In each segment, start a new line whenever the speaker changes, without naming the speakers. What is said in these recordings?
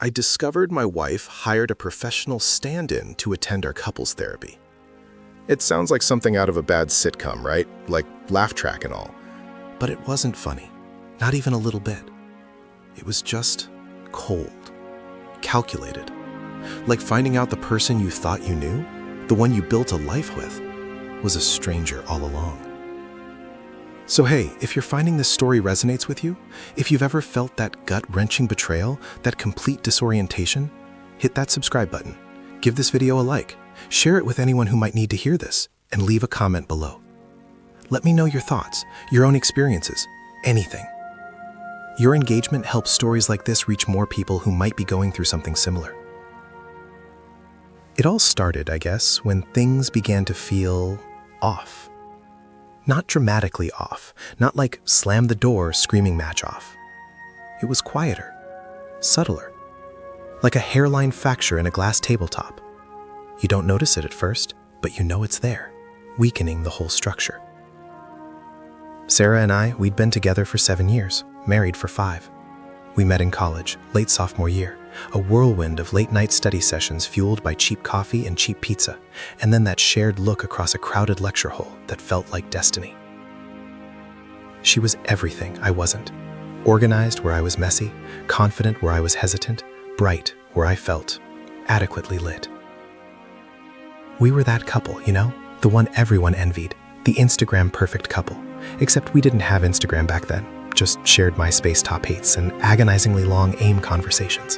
I discovered my wife hired a professional stand-in to attend our couples therapy. It sounds like something out of a bad sitcom, right? Like laugh track and all. But it wasn't funny, not even a little bit. It was just cold, calculated. Like finding out the person you thought you knew, the one you built a life with, was a stranger all along. So hey, if you're finding this story resonates with you, if you've ever felt that gut-wrenching betrayal, that complete disorientation, hit that subscribe button, give this video a like, share it with anyone who might need to hear this, and leave a comment below. Let me know your thoughts, your own experiences, anything. Your engagement helps stories like this reach more people who might be going through something similar. It all started, I guess, when things began to feel off. Not dramatically off, not like slam the door screaming match off. It was quieter, subtler, like a hairline fracture in a glass tabletop. You don't notice it at first, but you know it's there, weakening the whole structure. Sarah and I, we'd been together for 7 years, married for 5. We met in college, late sophomore year, a whirlwind of late-night study sessions fueled by cheap coffee and cheap pizza, and then that shared look across a crowded lecture hall that felt like destiny. She was everything I wasn't. Organized where I was messy, confident where I was hesitant, bright where I felt adequately lit. We were that couple, you know? The one everyone envied, the Instagram perfect couple. Except we didn't have Instagram back then, just shared MySpace top 8s and agonizingly long AIM conversations.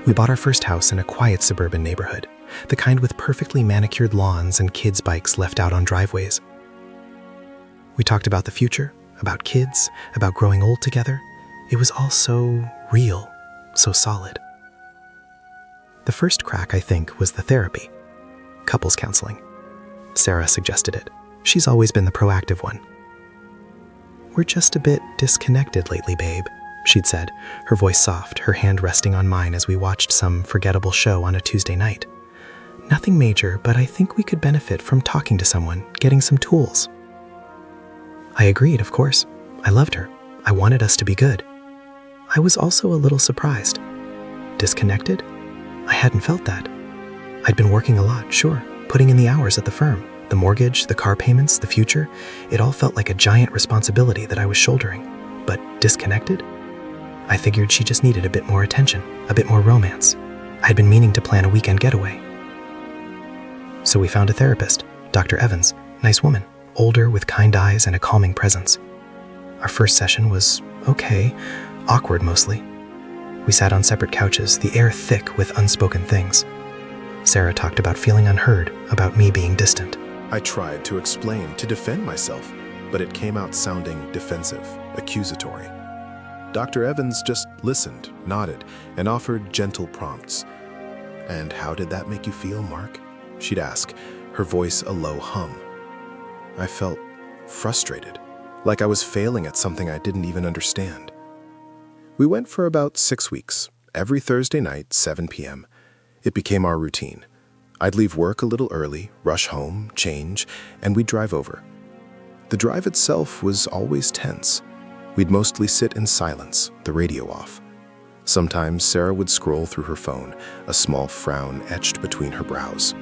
We bought our first house in a quiet suburban neighborhood, the kind with perfectly manicured lawns and kids' bikes left out on driveways. We talked about the future, about kids, about growing old together. It was all so real, so solid. The first crack, I think, was the therapy. Couples counseling. Sarah suggested it. She's always been the proactive one. "We're just a bit disconnected lately, babe," she'd said, her voice soft, her hand resting on mine as we watched some forgettable show on a Tuesday night. "Nothing major, but I think we could benefit from talking to someone, getting some tools." I agreed, of course. I loved her. I wanted us to be good. I was also a little surprised. Disconnected? I hadn't felt that. I'd been working a lot, sure, putting in the hours at the firm. The mortgage, the car payments, the future, it all felt like a giant responsibility that I was shouldering. But disconnected? I figured she just needed a bit more attention, a bit more romance. I'd been meaning to plan a weekend getaway. So we found a therapist, Dr. Evans, nice woman, older with kind eyes and a calming presence. Our first session was okay, awkward mostly. We sat on separate couches, the air thick with unspoken things. Sarah talked about feeling unheard, about me being distant. I tried to explain, to defend myself, but it came out sounding defensive, accusatory. Dr. Evans just listened, nodded, and offered gentle prompts. "And how did that make you feel, Mark?" she'd ask, her voice a low hum. I felt frustrated, like I was failing at something I didn't even understand. We went for about 6 weeks, every Thursday night, 7 p.m. It became our routine. I'd leave work a little early, rush home, change, and we'd drive over. The drive itself was always tense. We'd mostly sit in silence, the radio off. Sometimes Sarah would scroll through her phone, a small frown etched between her brows.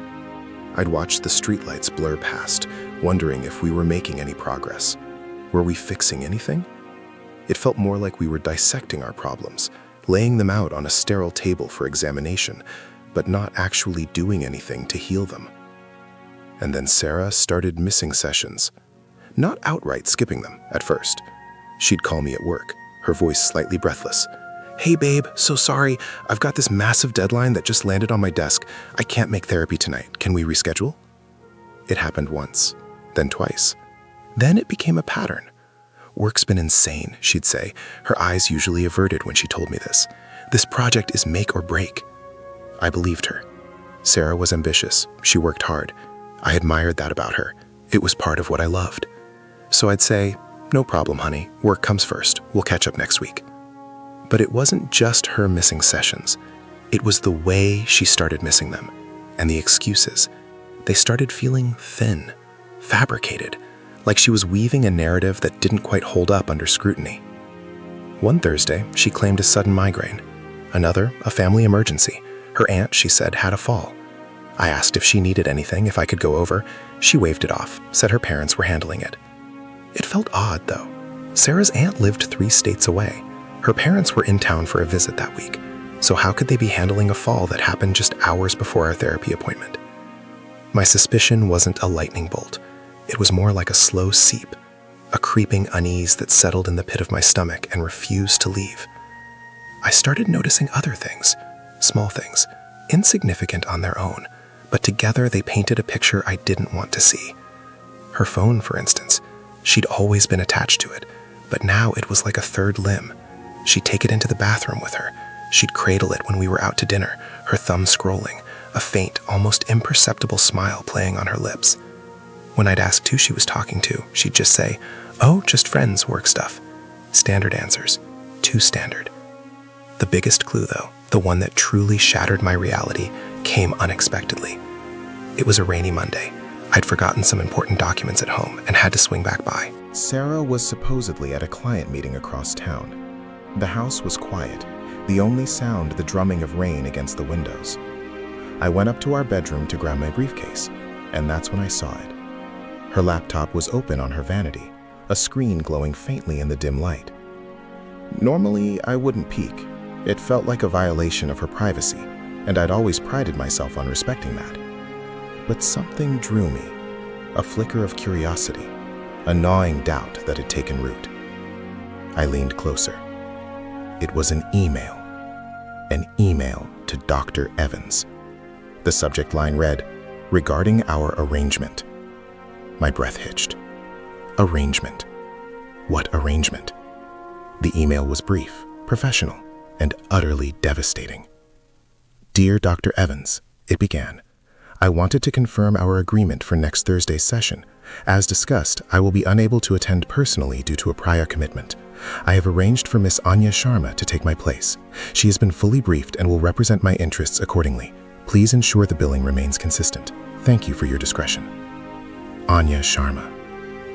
I'd watch the streetlights blur past, wondering if we were making any progress. Were we fixing anything? It felt more like we were dissecting our problems, laying them out on a sterile table for examination, but not actually doing anything to heal them. And then Sarah started missing sessions. Not outright skipping them, at first. She'd call me at work, her voice slightly breathless. "Hey babe, so sorry, I've got this massive deadline that just landed on my desk. I can't make therapy tonight. Can we reschedule?" It happened once, then twice. Then it became a pattern. "Work's been insane," she'd say, her eyes usually averted when she told me this. "This project is make or break." I believed her. Sarah was ambitious. She worked hard. I admired that about her. It was part of what I loved. So I'd say, "No problem, honey. Work comes first. We'll catch up next week." But it wasn't just her missing sessions. It was the way she started missing them, and the excuses. They started feeling thin, fabricated, like she was weaving a narrative that didn't quite hold up under scrutiny. One Thursday, she claimed a sudden migraine. Another, a family emergency. Her aunt, she said, had a fall. I asked if she needed anything, if I could go over. She waved it off, said her parents were handling it. It felt odd, though. Sarah's aunt lived 3 states away. Her parents were in town for a visit that week, so how could they be handling a fall that happened just hours before our therapy appointment? My suspicion wasn't a lightning bolt. It was more like a slow seep, a creeping unease that settled in the pit of my stomach and refused to leave. I started noticing other things, small things, insignificant on their own, but together they painted a picture I didn't want to see. Her phone, for instance. She'd always been attached to it, but now it was like a third limb. She'd take it into the bathroom with her. She'd cradle it when we were out to dinner, her thumb scrolling, a faint, almost imperceptible smile playing on her lips. When I'd asked who she was talking to, she'd just say, "Oh, just friends, work stuff." Standard answers. Too standard. The biggest clue, though, the one that truly shattered my reality, came unexpectedly. It was a rainy Monday. I'd forgotten some important documents at home and had to swing back by.
Sarah was supposedly at a client meeting across town. The house was quiet, the only sound the drumming of rain against the windows. I went up to our bedroom to grab my briefcase, and that's when I saw it. Her laptop was open on her vanity, a screen glowing faintly in the dim light. Normally, I wouldn't peek. It felt like a violation of her privacy, and I'd always prided myself on respecting that. But something drew me, a flicker of curiosity, a gnawing doubt that had taken root. I leaned closer. It was an email to Dr. Evans. The subject line read, "Regarding our arrangement." My breath hitched. Arrangement. What arrangement? The email was brief, professional, and utterly devastating. "Dear Dr. Evans," it began, "I wanted to confirm our agreement for next Thursday's session. As discussed, I will be unable to attend personally due to a prior commitment. I have arranged for Miss Anya Sharma to take my place. She has been fully briefed and will represent my interests accordingly. Please ensure the billing remains consistent. Thank you for your discretion." Anya Sharma,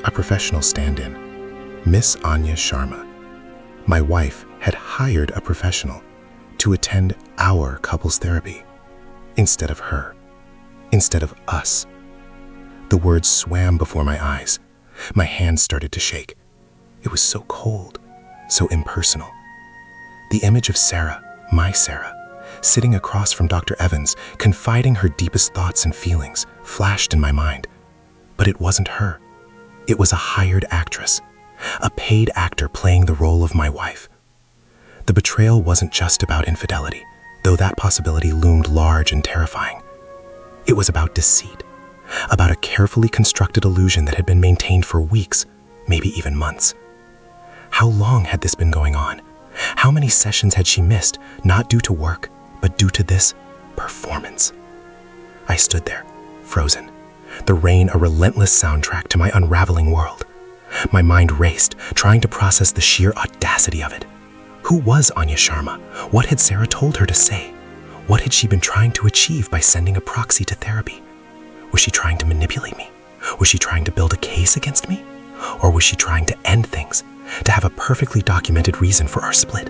a professional stand-in. Miss Anya Sharma. My wife had hired a professional to attend our couples therapy instead of her, instead of us. The words swam before my eyes. My hands started to shake. It was so cold, so impersonal. The image of Sarah, my Sarah, sitting across from Dr. Evans, confiding her deepest thoughts and feelings, flashed in my mind. But it wasn't her. It was a hired actress, a paid actor playing the role of my wife. The betrayal wasn't just about infidelity, though that possibility loomed large and terrifying. It was about deceit, about a carefully constructed illusion that had been maintained for weeks, maybe even months. How long had this been going on? How many sessions had she missed, not due to work, but due to this performance? I stood there, frozen, the rain a relentless soundtrack to my unraveling world. My mind raced, trying to process the sheer audacity of it. Who was Anya Sharma? What had Sarah told her to say? What had she been trying to achieve by sending a proxy to therapy? Was she trying to manipulate me? Was she trying to build a case against me? Or was she trying to end things, to have a perfectly documented reason for our split,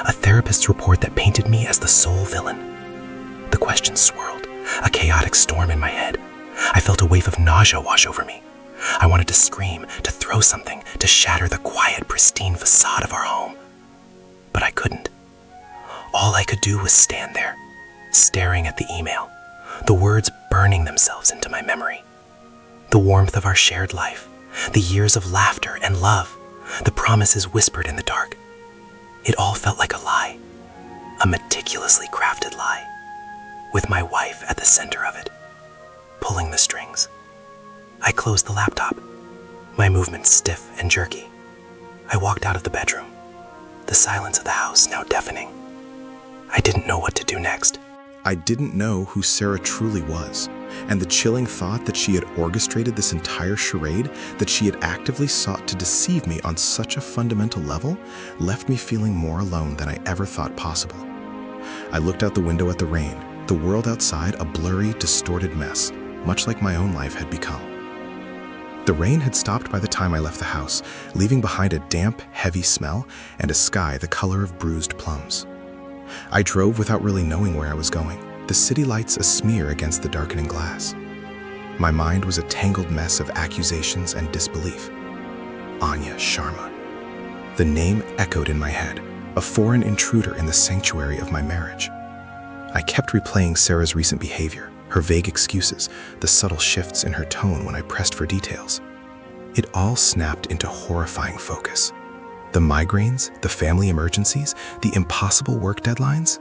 a therapist's report that painted me as the sole villain? The questions swirled, a chaotic storm in my head. I felt a wave of nausea wash over me. I wanted to scream, to throw something, to shatter the quiet, pristine facade of our home. But I couldn't. All I could do was stand there, staring at the email, the words burning themselves into my memory. The warmth of our shared life, the years of laughter and love, the promises whispered in the dark. It all felt like a lie, a meticulously crafted lie, with my wife at the center of it, pulling the strings. I closed the laptop, my movements stiff and jerky. I walked out of the bedroom, the silence of the house now deafening. I didn't know what to do next.
I didn't know who Sarah truly was, and the chilling thought that she had orchestrated this entire charade, that she had actively sought to deceive me on such a fundamental level, left me feeling more alone than I ever thought possible. I looked out the window at the rain, the world outside a blurry, distorted mess, much like my own life had become. The rain had stopped by the time I left the house, leaving behind a damp, heavy smell and a sky the color of bruised plums. I drove without really knowing where I was going, the city lights a smear against the darkening glass. My mind was a tangled mess of accusations and disbelief. Anya Sharma. The name echoed in my head, a foreign intruder in the sanctuary of my marriage. I kept replaying Sarah's recent behavior, her vague excuses, the subtle shifts in her tone when I pressed for details. It all snapped into horrifying focus. The migraines, the family emergencies, the impossible work deadlines,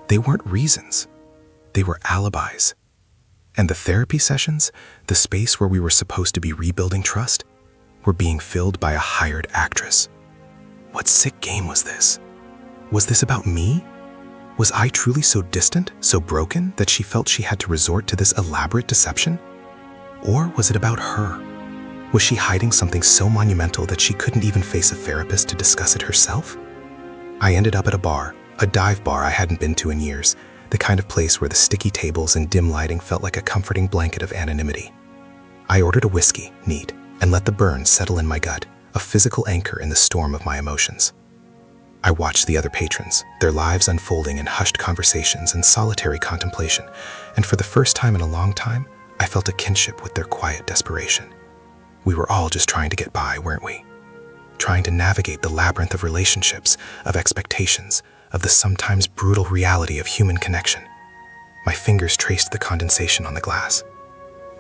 they weren't reasons. They were alibis. And the therapy sessions, the space where we were supposed to be rebuilding trust, were being filled by a hired actress. What sick game was this? Was this about me? Was I truly so distant, so broken, that she felt she had to resort to this elaborate deception? Or was it about her? Was she hiding something so monumental that she couldn't even face a therapist to discuss it herself? I ended up at a bar, a dive bar I hadn't been to in years, the kind of place where the sticky tables and dim lighting felt like a comforting blanket of anonymity. I ordered a whiskey, neat, and let the burn settle in my gut, a physical anchor in the storm of my emotions. I watched the other patrons, their lives unfolding in hushed conversations and solitary contemplation, and for the first time in a long time, I felt a kinship with their quiet desperation. We were all just trying to get by, weren't we? Trying to navigate the labyrinth of relationships, of expectations, of the sometimes brutal reality of human connection. My fingers traced the condensation on the glass.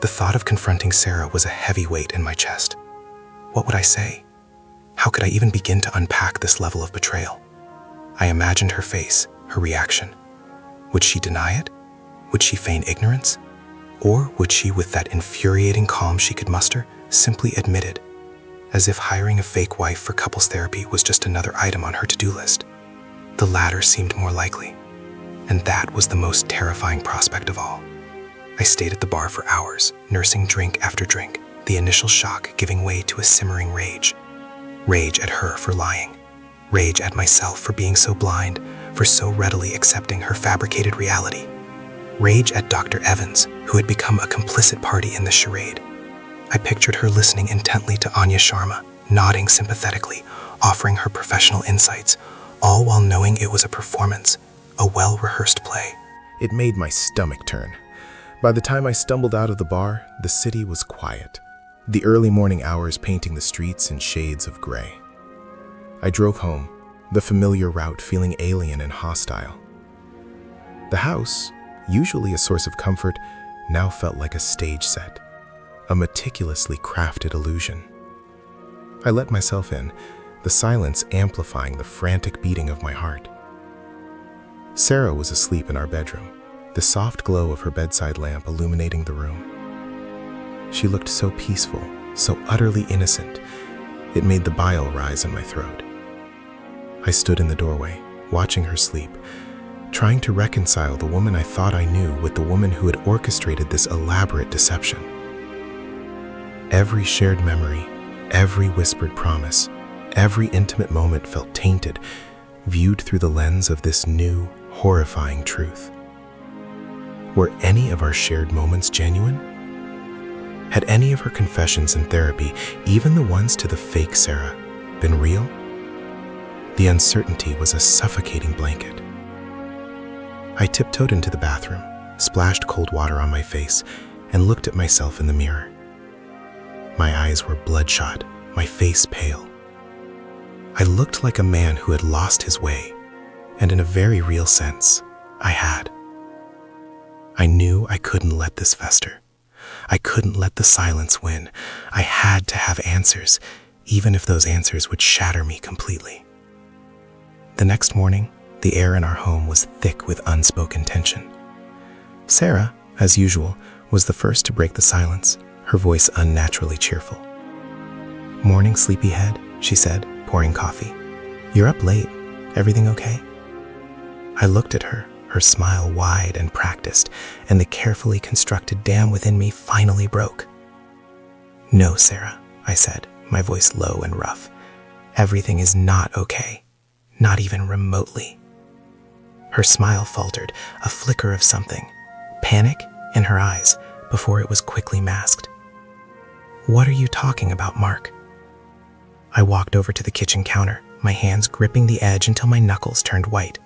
The thought of confronting Sarah was a heavy weight in my chest. What would I say? How could I even begin to unpack this level of betrayal? I imagined her face, her reaction. Would she deny it? Would she feign ignorance? Or would she, with that infuriating calm she could muster, simply admit it, as if hiring a fake wife for couples therapy was just another item on her to-do list? The latter seemed more likely, and that was the most terrifying prospect of all. I stayed at the bar for hours, nursing drink after drink, the initial shock giving way to a simmering rage. Rage at her for lying. Rage at myself for being so blind, for so readily accepting her fabricated reality. Rage at Dr. Evans, who had become a complicit party in the charade. I pictured her listening intently to Anya Sharma, nodding sympathetically, offering her professional insights, all while knowing it was a performance, a well-rehearsed play.
It made my stomach turn. By the time I stumbled out of the bar, the city was quiet, the early morning hours painting the streets in shades of gray. I drove home, the familiar route feeling alien and hostile. The house, usually a source of comfort, now felt like a stage set, a meticulously crafted illusion. I let myself in, the silence amplifying the frantic beating of my heart. Sarah was asleep in our bedroom, the soft glow of her bedside lamp illuminating the room. She looked so peaceful, so utterly innocent, it made the bile rise in my throat. I stood in the doorway, watching her sleep, trying to reconcile the woman I thought I knew with the woman who had orchestrated this elaborate deception. Every shared memory, every whispered promise, every intimate moment felt tainted, viewed through the lens of this new, horrifying truth. Were any of our shared moments genuine? Had any of her confessions in therapy, even the ones to the fake Sarah, been real? The uncertainty was a suffocating blanket. I tiptoed into the bathroom, splashed cold water on my face, and looked at myself in the mirror. My eyes were bloodshot, my face pale. I looked like a man who had lost his way, and in a very real sense, I had. I knew I couldn't let this fester. I couldn't let the silence win. I had to have answers, even if those answers would shatter me completely. The next morning, the air in our home was thick with unspoken tension. Sarah, as usual, was the first to break the silence, her voice unnaturally cheerful. "Morning, sleepyhead," she said, pouring coffee. "You're up late. Everything okay?" I looked at her, her smile wide and practiced, and the carefully constructed dam within me finally broke. "No, Sarah," I said, my voice low and rough. "Everything is not okay. Not even remotely." Her smile faltered, a flicker of something, panic in her eyes, before it was quickly masked. "What are you talking about, Mark?" I walked over to the kitchen counter, my hands gripping the edge until my knuckles turned white.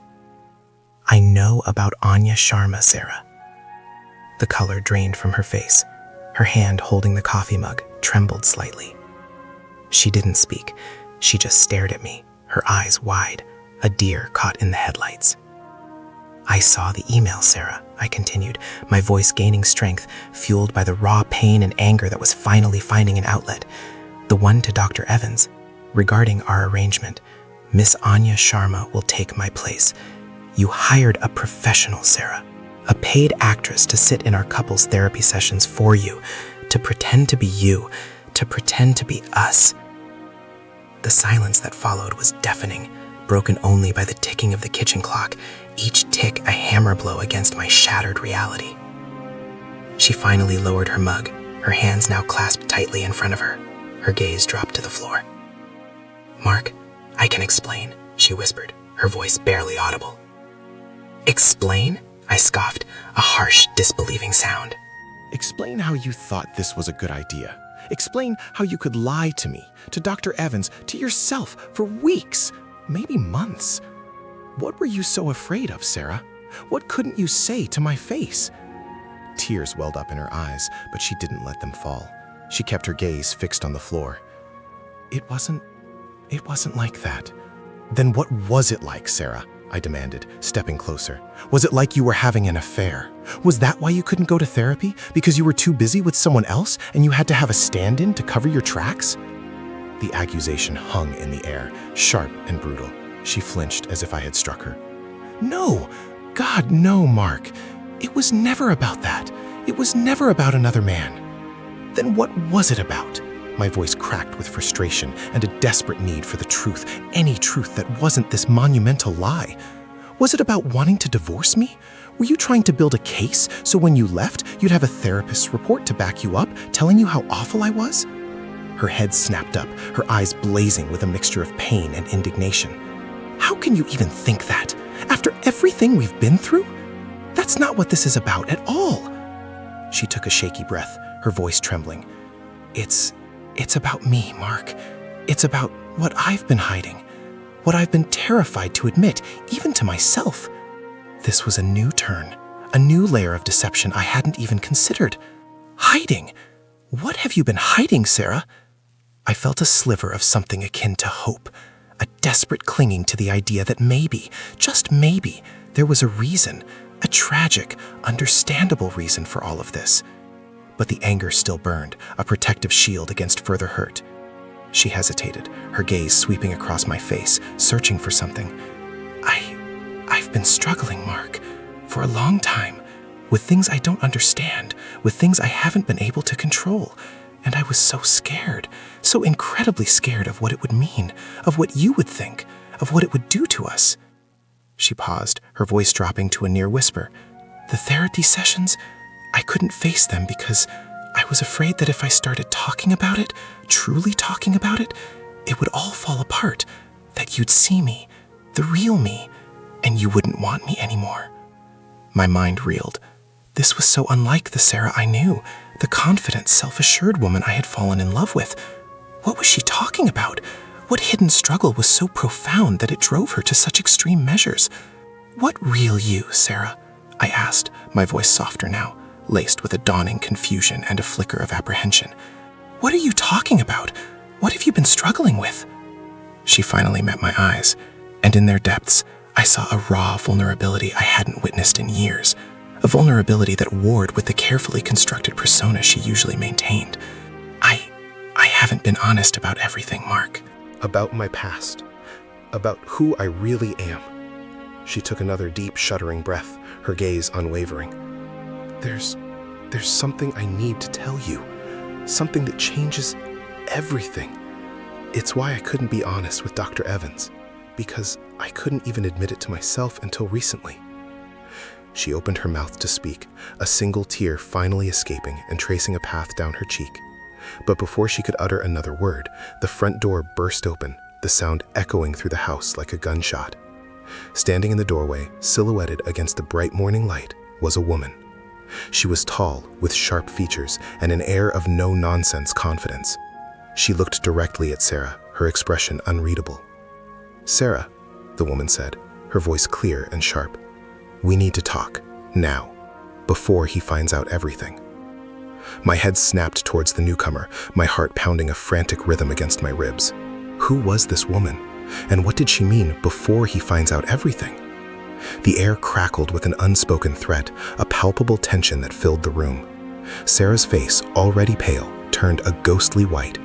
I know about Anya Sharma, Sarah. The color drained from her face. Her hand holding the coffee mug trembled slightly. She didn't speak. She just stared at me, her eyes wide, a deer caught in the headlights. I saw the email, Sarah, I continued, my voice gaining strength, fueled by the raw pain and anger that was finally finding an outlet. The one to Dr. Evans, regarding our arrangement. Miss Anya Sharma will take my place. You hired a professional, Sarah, a paid actress to sit in our couples therapy sessions for you, to pretend to be you, to pretend to be us. The silence that followed was deafening, broken only by the ticking of the kitchen clock, each tick a hammer blow against my shattered reality. She finally lowered her mug, her hands now clasped tightly in front of her. Her gaze dropped to the floor. "Mark, I can explain," she whispered, her voice barely audible. "Explain?" I scoffed, a harsh, disbelieving sound.
Explain how you thought this was a good idea. Explain how you could lie to me, to Dr. Evans, to yourself for weeks, maybe months. What were you so afraid of, Sarah? What couldn't you say to my face? Tears welled up in her eyes, but she didn't let them fall. She kept her gaze fixed on the floor. It wasn't like that. Then what was it like, Sarah? I demanded, stepping closer. Was it like you were having an affair? Was that why you couldn't go to therapy? Because you were too busy with someone else and you had to have a stand-in to cover your tracks? The accusation hung in the air, sharp and brutal. She flinched as if I had struck her. No! God, no, Mark. It was never about that. It was never about another man. Then what was it about? My voice cracked with frustration and a desperate need for the truth, any truth that wasn't this monumental lie. Was it about wanting to divorce me? Were you trying to build a case so when you left, you'd have a therapist's report to back you up, telling you how awful I was? Her head snapped up, her eyes blazing with a mixture of pain and indignation. How can you even think that? After everything we've been through? That's not what this is about at all. She took a shaky breath, her voice trembling. It's about me, Mark. It's about what I've been hiding, what I've been terrified to admit, even to myself. This was a new turn, a new layer of deception I hadn't even considered. Hiding? What have you been hiding, Sarah? I felt a sliver of something akin to hope, a desperate clinging to the idea that maybe, just maybe, there was a reason, a tragic, understandable reason for all of this. But the anger still burned, a protective shield against further hurt. She hesitated, her gaze sweeping across my face, searching for something. I've been struggling, Mark, for a long time, with things I don't understand, with things I haven't been able to control. And I was so scared, so incredibly scared of what it would mean, of what you would think, of what it would do to us. She paused, her voice dropping to a near whisper. The therapy sessions? I couldn't face them because I was afraid that if I started talking about it, truly talking about it, it would all fall apart, that you'd see me, the real me, and you wouldn't want me anymore. My mind reeled. This was so unlike the Sarah I knew, the confident, self-assured woman I had fallen in love with. What was she talking about? What hidden struggle was so profound that it drove her to such extreme measures? What real you, Sarah? I asked, my voice softer now, laced with a dawning confusion and a flicker of apprehension. What are you talking about? What have you been struggling with? She finally met my eyes, and in their depths, I saw a raw vulnerability I hadn't witnessed in years, a vulnerability that warred with the carefully constructed persona she usually maintained. I haven't been honest about everything, Mark.
About my past, about who I really am. She took another deep, shuddering breath, her gaze unwavering. There's something I need to tell you, something that changes everything. It's why I couldn't be honest with Dr. Evans, because I couldn't even admit it to myself until recently. She opened her mouth to speak, a single tear finally escaping and tracing a path down her cheek. But before she could utter another word, the front door burst open, the sound echoing through the house like a gunshot. Standing in the doorway, silhouetted against the bright morning light, was a woman. She was tall, with sharp features and an air of no-nonsense confidence. She looked directly at Sarah, her expression unreadable. "Sarah," the woman said, her voice clear and sharp,
We need to talk, now, before he finds out everything. My head snapped towards the newcomer, my heart pounding a frantic rhythm against my ribs. Who was this woman? And what did she mean before he finds out everything? The air crackled with an unspoken threat, a palpable tension that filled the room. Sarah's face, already pale, turned a ghostly white.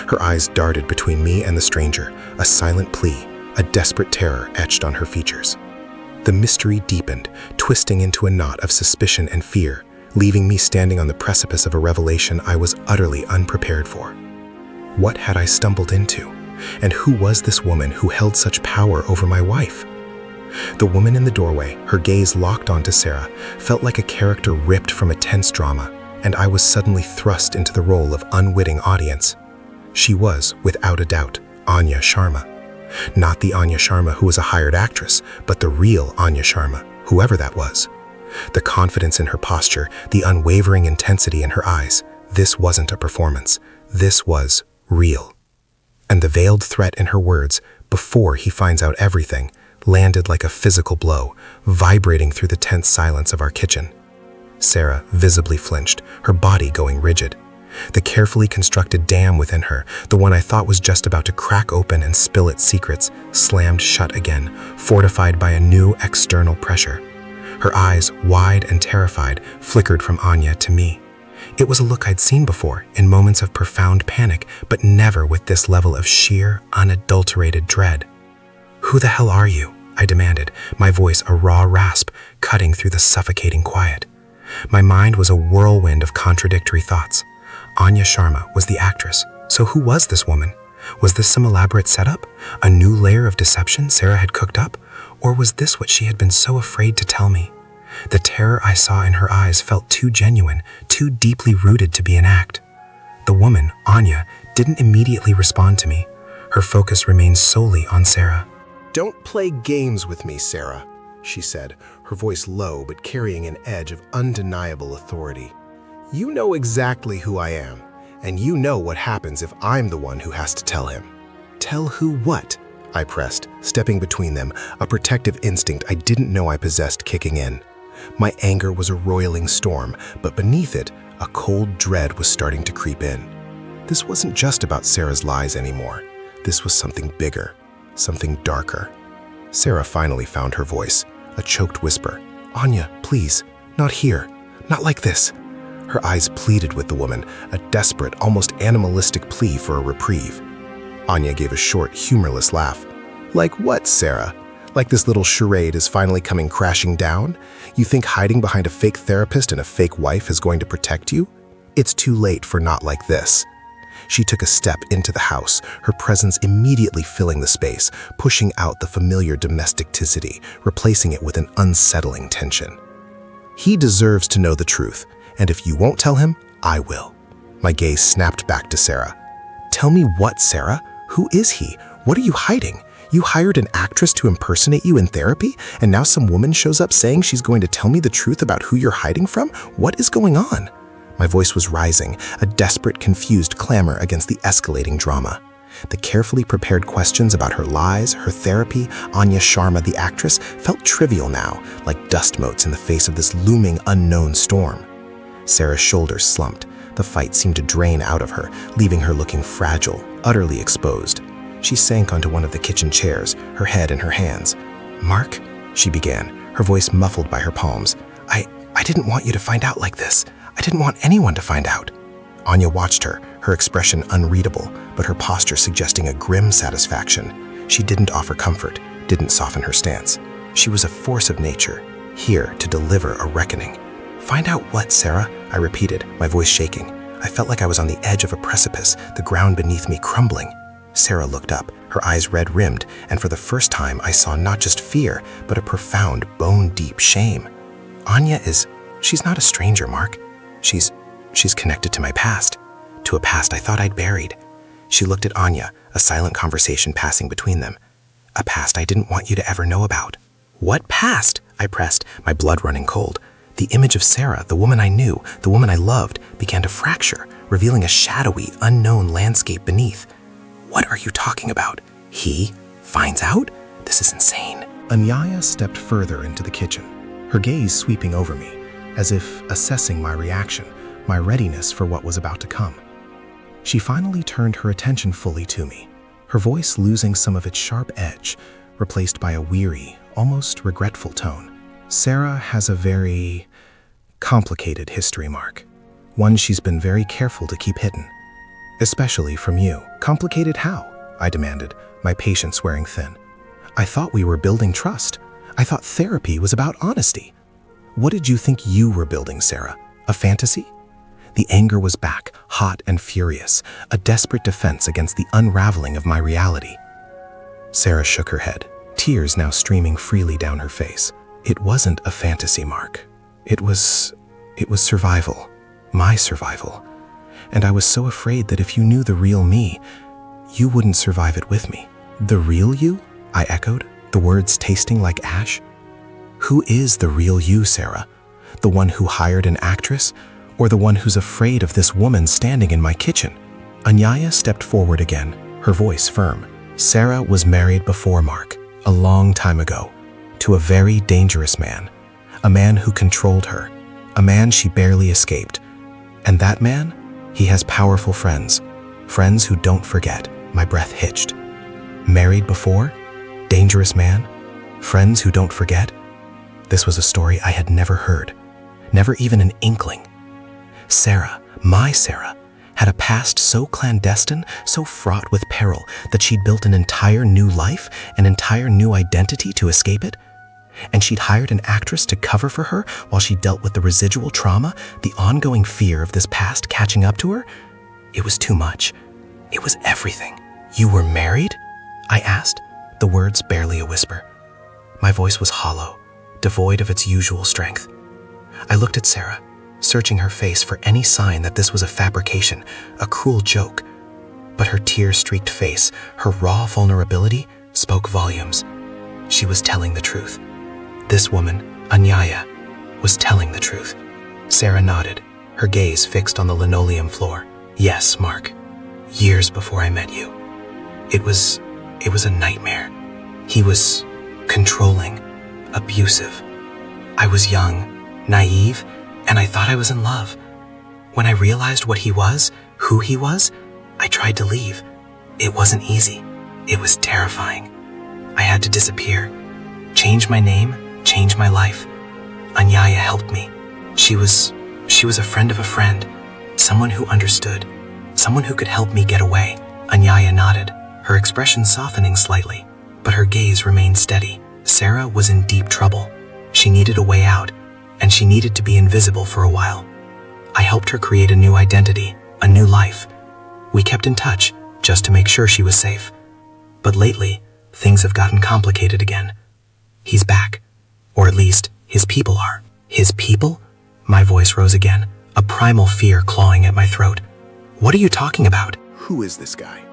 Her eyes darted between me and the stranger, a silent plea, a desperate terror etched on her features. The mystery deepened, twisting into a knot of suspicion and fear, leaving me standing on the precipice of a revelation I was utterly unprepared for. What had I stumbled into? And who was this woman who held such power over my wife? The woman in the doorway, her gaze locked onto Sarah, felt like a character ripped from a tense drama, and I was suddenly thrust into the role of unwitting audience. She was, without a doubt, Anya Sharma. Not the Anya Sharma who was a hired actress, but the real Anya Sharma, whoever that was. The confidence in her posture, the unwavering intensity in her eyes, this wasn't a performance. This was real. And the veiled threat in her words, before he finds out everything, landed like a physical blow, vibrating through the tense silence of our kitchen. Sarah visibly flinched, her body going rigid. The carefully constructed dam within her, the one I thought was just about to crack open and spill its secrets, slammed shut again, fortified by a new external pressure. Her eyes, wide and terrified, flickered from Anya to me. It was a look I'd seen before, in moments of profound panic, but never with this level of sheer, unadulterated dread. "Who the hell are you?" I demanded, my voice a raw rasp, cutting through the suffocating quiet. My mind was a whirlwind of contradictory thoughts. Anya Sharma was the actress, so who was this woman? Was this some elaborate setup? A new layer of deception Sarah had cooked up? Or was this what she had been so afraid to tell me? The terror I saw in her eyes felt too genuine, too deeply rooted to be an act. The woman, Anya, didn't immediately respond to me. Her focus remained solely on Sarah.
"Don't play games with me, Sarah," she said, her voice low but carrying an edge of undeniable authority. "You know exactly who I am, and you know what happens if I'm the one who has to tell him." "Tell who what?" I pressed, stepping between them, a protective instinct I didn't know I possessed kicking in. My anger was a roiling storm, but beneath it, a cold dread was starting to creep in. This wasn't just about Sarah's lies anymore. This was something bigger, something darker. Sarah finally found her voice, a choked whisper. "Anya, please, not here, not like this." Her eyes pleaded with the woman, a desperate, almost animalistic plea for a reprieve. Anya gave a short, humorless laugh. "Like what, Sarah? Like this little charade is finally coming crashing down? You think hiding behind a fake therapist and a fake wife is going to protect you? It's too late for not like this." She took a step into the house, her presence immediately filling the space, pushing out the familiar domesticity, replacing it with an unsettling tension. "He deserves to know the truth, and if you won't tell him, I will." My gaze snapped back to Sarah. "Tell me what, Sarah? Who is he? What are you hiding? You hired an actress to impersonate you in therapy, and now some woman shows up saying she's going to tell me the truth about who you're hiding from? What is going on?" My voice was rising, a desperate, confused clamor against the escalating drama. The carefully prepared questions about her lies, her therapy, Anya Sharma, the actress, felt trivial now, like dust motes in the face of this looming unknown storm. Sarah's shoulders slumped. The fight seemed to drain out of her, leaving her looking fragile, utterly exposed. She sank onto one of the kitchen chairs, her head in her hands. "Mark," she began, her voice muffled by her palms. I didn't want you to find out like this. I didn't want anyone to find out." Anya watched her, her expression unreadable, but her posture suggesting a grim satisfaction. She didn't offer comfort, didn't soften her stance. She was a force of nature, here to deliver a reckoning. "Find out what, Sarah?" I repeated, my voice shaking. I felt like I was on the edge of a precipice, the ground beneath me crumbling. Sarah looked up, her eyes red-rimmed, and for the first time I saw not just fear, but a profound, bone-deep shame. She's not a stranger, Mark. She's connected to my past, to a past I thought I'd buried." She looked at Anya, a silent conversation passing between them. "A past I didn't want you to ever know about." "What past?" I pressed, my blood running cold. The image of Sarah, the woman I knew, the woman I loved, began to fracture, revealing a shadowy, unknown landscape beneath. "What are you talking about? He finds out? This is insane." Anyaya stepped further into the kitchen. her gaze sweeping over me, as if assessing my reaction, my readiness for what was about to come. She finally turned her attention fully to me, her voice losing some of its sharp edge, replaced by a weary, almost regretful tone. Sarah has a very complicated history, Mark. One she's been very careful to keep hidden. Especially from you. Complicated how? I demanded, my patience wearing thin. I thought we were building trust. I thought therapy was about honesty. What did you think you were building, Sarah? A fantasy? The anger was back, hot and furious, a desperate defense against the unraveling of my reality. Sarah shook her head, tears now streaming freely down her face. It wasn't a fantasy, Mark. It was survival. My survival. And I was so afraid that if you knew the real me, you wouldn't survive it with me. The real you? I echoed, the words tasting like ash. Who is the real you, Sarah? The one who hired an actress? Or the one who's afraid of this woman standing in my kitchen? Anyaya stepped forward again, her voice firm. Sarah was married before, Mark, a long time ago, to a very dangerous man. A man who controlled her. A man she barely escaped. And that man? He has powerful friends. Friends who don't forget. My breath hitched. Married before? Dangerous man? Friends who don't forget? This was a story I had never heard. Never even an inkling. Sarah, my Sarah, had a past so clandestine, so fraught with peril that she'd built an entire new life, an entire new identity to escape it? And she'd hired an actress to cover for her while she dealt with the residual trauma, the ongoing fear of this past catching up to her? It was too much. It was everything. You were married? I asked, the words barely a whisper. My voice was hollow, devoid of its usual strength. I looked at Sarah, searching her face for any sign that this was a fabrication, a cruel joke. But her tear-streaked face, her raw vulnerability, spoke volumes. She was telling the truth. This woman, Anyaya, was telling the truth. Sarah nodded, her gaze fixed on the linoleum floor. Yes, Mark. Years before I met you. It was a nightmare. He was controlling, abusive. I was young, naive, and I thought I was in love. When I realized what he was, who he was, I tried to leave. It wasn't easy. It was terrifying. I had to disappear, change my name, change my life. Anyaya helped me. She was a friend of a friend, someone who understood, someone who could help me get away. Anyaya nodded, her expression softening slightly, but her gaze remained steady. Sarah was in deep trouble. She needed a way out, and she needed to be invisible for a while. I helped her create a new identity, a new life. We kept in touch, just to make sure she was safe. But lately, things have gotten complicated again. He's back. Or at least, his people are. His people? My voice rose again, a primal fear clawing at my throat. What are you talking about?
Who is this guy?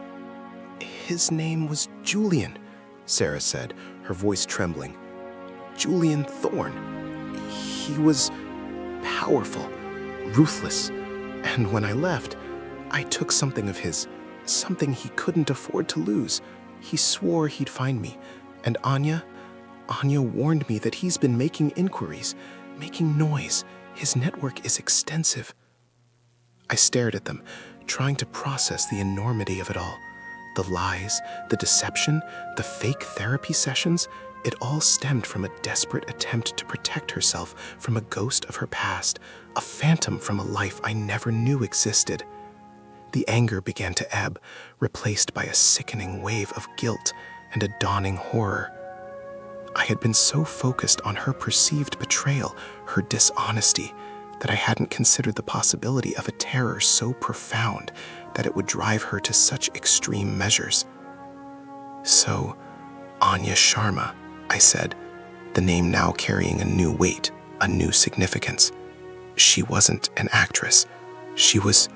His name was Julian, Sarah said, her voice trembling. Julian Thorne. He was powerful, ruthless, and when I left, I took something of his, something he couldn't afford to lose. He swore he'd find me, and Anya warned me that he's been making inquiries, making noise. His network is extensive. I stared at them, trying to process the enormity of it all. The lies, the deception, the fake therapy sessions, it all stemmed from a desperate attempt to protect herself from a ghost of her past, a phantom from a life I never knew existed. The anger began to ebb, replaced by a sickening wave of guilt and a dawning horror. I had been so focused on her perceived betrayal, her dishonesty, that I hadn't considered the possibility of a terror so profound that it would drive her to such extreme measures. So, Anya Sharma, I said, the name now carrying a new weight, a new significance. She wasn't an actress. She was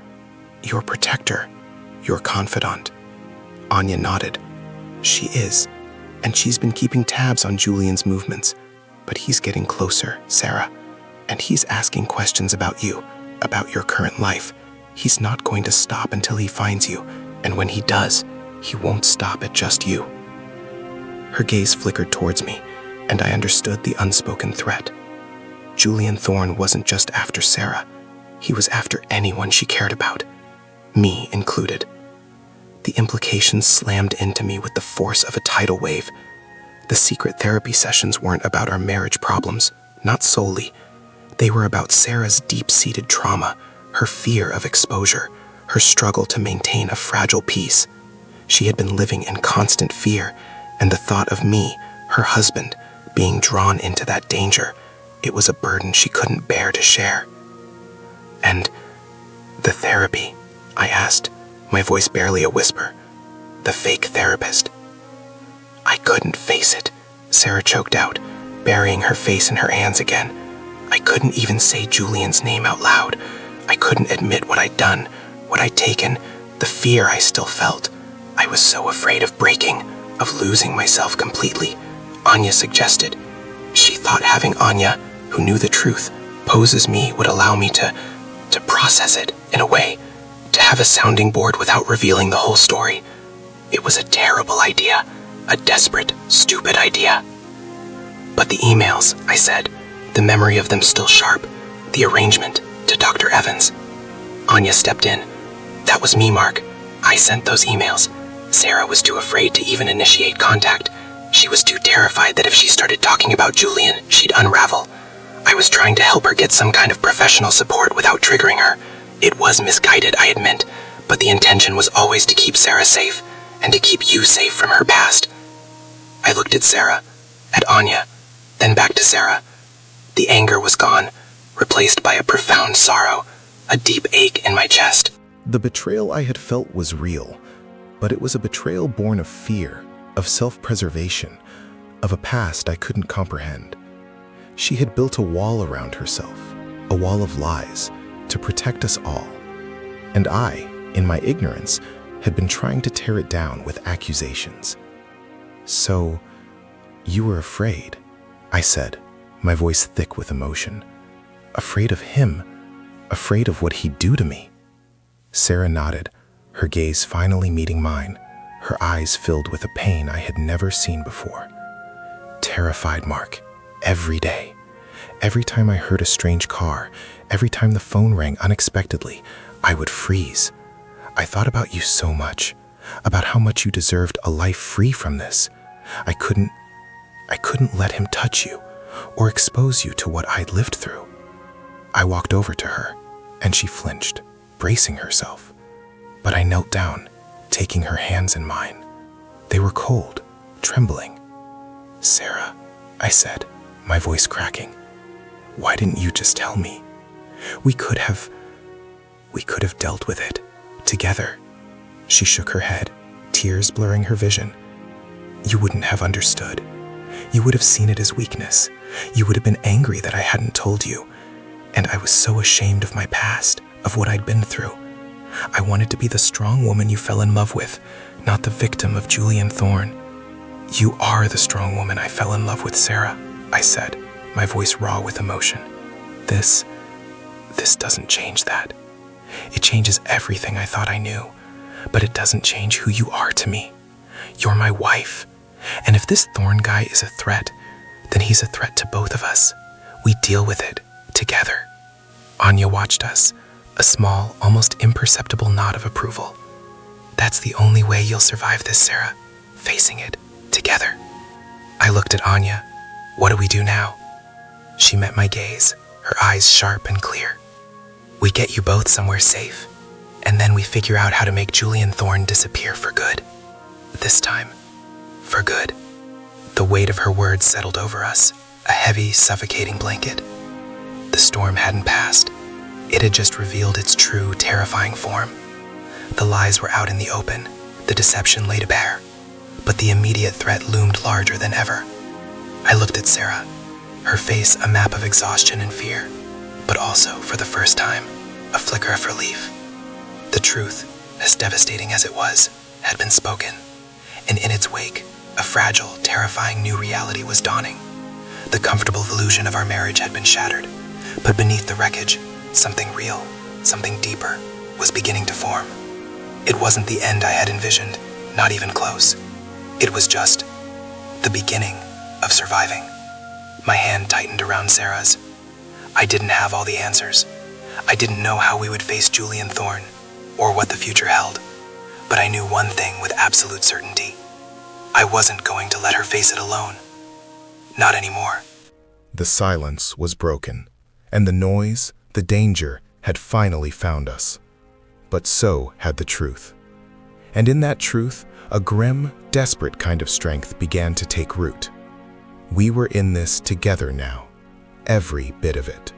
your protector, your confidant. Anya nodded. She is, and she's been keeping tabs on Julian's movements. But he's getting closer, Sarah, and he's asking questions about you, about your current life. He's not going to stop until he finds you, and when he does, he won't stop at just you. Her gaze flickered towards me, and I understood the unspoken threat. Julian Thorne wasn't just after Sarah. He was after anyone she cared about, me included. The implications slammed into me with the force of a tidal wave. The secret therapy sessions weren't about our marriage problems, not solely. They were about Sarah's deep-seated trauma, her fear of exposure, her struggle to maintain a fragile peace. She had been living in constant fear, and the thought of me, her husband, being drawn into that danger, it was a burden she couldn't bear to share. "And the therapy?" I asked, my voice barely a whisper. "The fake therapist." "I couldn't face it," Sarah choked out, burying her face in her hands again. I couldn't even say Julian's name out loud. I couldn't admit what I'd done, what I'd taken, the fear I still felt. I was so afraid of breaking, of losing myself completely. Anya suggested. She thought having Anya, who knew the truth, pose as me would allow me to process it, in a way, to have a sounding board without revealing the whole story. It was a terrible idea, a desperate, stupid idea. "But the emails," I said, the memory of them still sharp, the arrangement to Dr. Evans. Anya stepped in. "That was me, Mark. I sent those emails. Sarah was too afraid to even initiate contact. She was too terrified that if she started talking about Julian, she'd unravel. I was trying to help her get some kind of professional support without triggering her. It was misguided, I admit, but the intention was always to keep Sarah safe, and to keep you safe from her past." I looked at Sarah, at Anya, then back to Sarah. The anger was gone, replaced by a profound sorrow, a deep ache in my chest.
The betrayal I had felt was real, but it was a betrayal born of fear, of self-preservation, of a past I couldn't comprehend. She had built a wall around herself, a wall of lies, to protect us all. And I, in my ignorance, had been trying to tear it down with accusations. "So, you were afraid," I said, my voice thick with emotion. "Afraid of him, afraid of what he'd do to me." Sarah nodded, her gaze finally meeting mine, her eyes filled with a pain I had never seen before. "Terrified, Mark, every day. Every time I heard a strange car, every time the phone rang unexpectedly, I would freeze. I thought about you so much, about how much you deserved a life free from this. I couldn't let him touch you or expose you to what I'd lived through." I walked over to her, and she flinched, bracing herself. But I knelt down, taking her hands in mine. They were cold, trembling. "Sarah," I said, my voice cracking, "why didn't you just tell me? We could have dealt with it, together." She shook her head, tears blurring her vision. "You wouldn't have understood. You would have seen it as weakness. You would have been angry that I hadn't told you. And I was so ashamed of my past, of what I'd been through. I wanted to be the strong woman you fell in love with, not the victim of Julian Thorne." "You are the strong woman I fell in love with, Sarah," I said, my voice raw with emotion. This doesn't change that. It changes everything I thought I knew, but it doesn't change who you are to me. You're my wife. And if this Thorne guy is a threat, then he's a threat to both of us. We deal with it, together." Anya watched us, a small, almost imperceptible nod of approval. "That's the only way you'll survive this, Sarah, facing it, together." I looked at Anya. "What do we do now?" She met my gaze, her eyes sharp and clear. "We get you both somewhere safe, and then we figure out how to make Julian Thorne disappear for good. This time, for good." The weight of her words settled over us, a heavy, suffocating blanket. The storm hadn't passed. It had just revealed its true, terrifying form. The lies were out in the open, the deception laid bare, but the immediate threat loomed larger than ever. I looked at Sarah, her face a map of exhaustion and fear, but also, for the first time, a flicker of relief. The truth, as devastating as it was, had been spoken, and in its wake, a fragile, terrifying new reality was dawning. The comfortable illusion of our marriage had been shattered, but beneath the wreckage, something real, something deeper, was beginning to form. It wasn't the end I had envisioned, not even close. It was just the beginning of surviving. My hand tightened around Sarah's.
I didn't have all the answers. I didn't know how we would face Julian Thorne, or what the future held. But I knew one thing with absolute certainty. I wasn't going to let her face it alone. Not anymore.
The silence was broken, and the noise, the danger, had finally found us. But so had the truth. And in that truth, a grim, desperate kind of strength began to take root. We were in this together now, every bit of it.